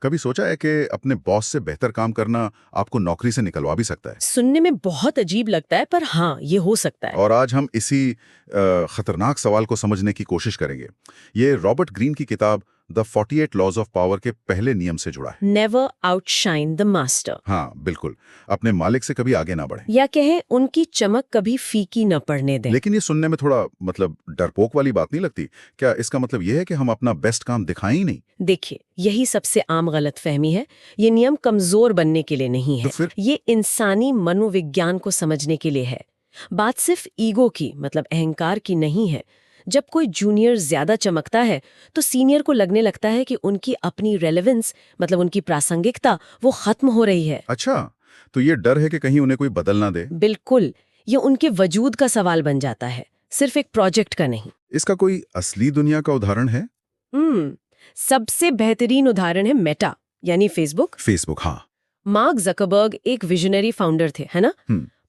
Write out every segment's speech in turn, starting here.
कभी सोचा है कि अपने बॉस से बेहतर काम करना आपको नौकरी से निकलवा भी सकता है? सुनने में बहुत अजीब लगता है, पर हाँ, ये हो सकता है। और आज हम इसी खतरनाक सवाल को समझने की कोशिश करेंगे। ये रॉबर्ट ग्रीन की किताब द 48 लॉज ऑफ पावर के पहले नियम से जुड़ा है। Never outshine the master. हाँ, बिल्कुल। अपने मालिक से कभी आगे ना बढ़े। या कहें उनकी चमक कभी फीकी न पड़ने दें। लेकिन ये सुनने में थोड़ा डरपोक वाली बात नहीं लगती? क्या इसका मतलब ये है कि हम अपना बेस्ट काम दिखाएं ही नहीं? देखिए, यही सबसे आम गलतफहमी है। ये नियम कमजोर बनने के लिए नहीं तो है, फिर? ये इंसानी मनोविज्ञान को समझने के लिए है। बात सिर्फ ईगो की, मतलब अहंकार की नहीं है। जब कोई जूनियर ज्यादा चमकता है तो सीनियर को लगने लगता है कि उनकी अपनी रेलेवेंस, मतलब उनकी प्रासंगिकता, वो खत्म हो रही है। अच्छा, तो ये डर है कि कहीं उन्हें कोई बदल ना दे। बिल्कुल, ये उनके वजूद का सवाल बन जाता है, सिर्फ एक प्रोजेक्ट का नहीं। इसका कोई असली दुनिया का उदाहरण है? सबसे बेहतरीन उदाहरण है मेटा, यानी फेसबुक। फेसबुक, हाँ। मार्क ज़करबर्ग एक विजनरी फाउंडर थे, है ना?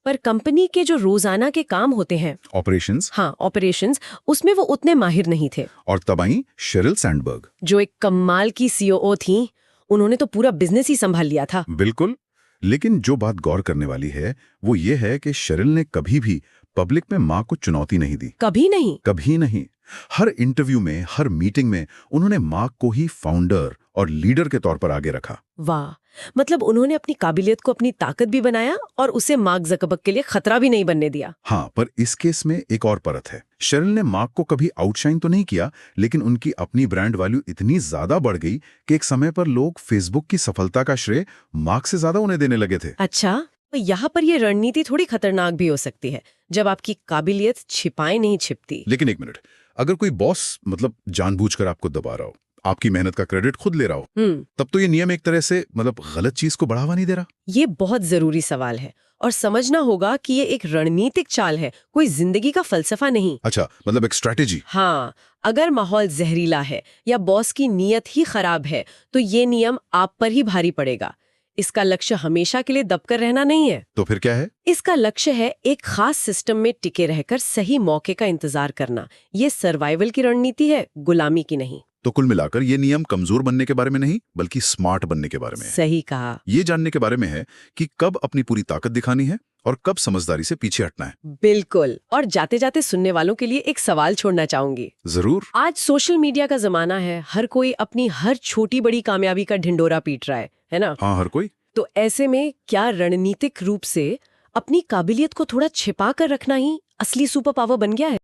पर कंपनी के जो रोजाना के काम होते हैं, ऑपरेशंस। हाँ, ऑपरेशंस, उसमें वो उतने माहिर नहीं थे। और तब आई शेरिल सैंडबर्ग, जो एक कमाल की सीईओ थी। उन्होंने तो पूरा बिजनेस ही संभाल लिया था। बिल्कुल। लेकिन जो बात गौर करने वाली है वो ये है कि शेरिल ने कभी भी पब्लिक में माँ को चुनौती नहीं दी। कभी नहीं। कभी नहीं। हर इंटरव्यू में, हर मीटिंग में उन्होंने माँ को ही फाउंडर और लीडर के तौर पर आगे रखा। वाह, मतलब उन्होंने अपनी काबिलियत को अपनी ताकत भी बनाया और उसे मार्क ज़करबर्ग के लिए खतरा भी नहीं बनने दिया। हाँ, पर इस केस में एक और परत है। शेरिल ने मार्क को कभी आउटशाइन तो नहीं किया, लेकिन उनकी अपनी ब्रांड वैल्यू इतनी ज्यादा बढ़ गई कि एक समय पर लोग फेसबुक की सफलता का श्रेय मार्क से ज्यादा उन्हें देने लगे थे। अच्छा, तो यहाँ पर ये रणनीति थोड़ी खतरनाक भी हो सकती है, जब आपकी काबिलियत छिपाए नहीं छिपती। लेकिन एक मिनट, अगर कोई बॉस जानबूझकर आपको दबा रहा हो, आपकी मेहनत का क्रेडिट खुद ले रहा हो, तब तो ये नियम एक तरह से गलत चीज को बढ़ावा नहीं दे रहा। ये बहुत जरूरी सवाल है और समझना होगा कि ये एक रणनीतिक चाल है, कोई जिंदगी का फलसफा नहीं। अच्छा, एक स्ट्रैटेजी। हाँ, अगर माहौल जहरीला है या बॉस की नीयत ही खराब है तो ये नियम आप पर ही भारी पड़ेगा। इसका लक्ष्य हमेशा के लिए दबकर रहना नहीं है। तो फिर क्या है? इसका लक्ष्य है एक खास सिस्टम में टिके रहकर सही मौके का इंतजार करना। ये सर्वाइवल की रणनीति है, गुलामी की नहीं। तो कुल मिलाकर ये नियम कमजोर बनने के बारे में नहीं, बल्कि स्मार्ट बनने के बारे में है। सही कहा। ये जानने के बारे में है कि कब अपनी पूरी ताकत दिखानी है और कब समझदारी से पीछे हटना है। बिल्कुल। और जाते जाते सुनने वालों के लिए एक सवाल छोड़ना चाहूंगी। जरूर। आज सोशल मीडिया का जमाना है, हर कोई अपनी हर छोटी बड़ी कामयाबी का ढिंडोरा पीट रहा है ना? हाँ, हर कोई। तो ऐसे में क्या रणनीतिक रूप से अपनी काबिलियत को थोड़ा छिपा कर रखना ही असली सुपर पावर बन गया है?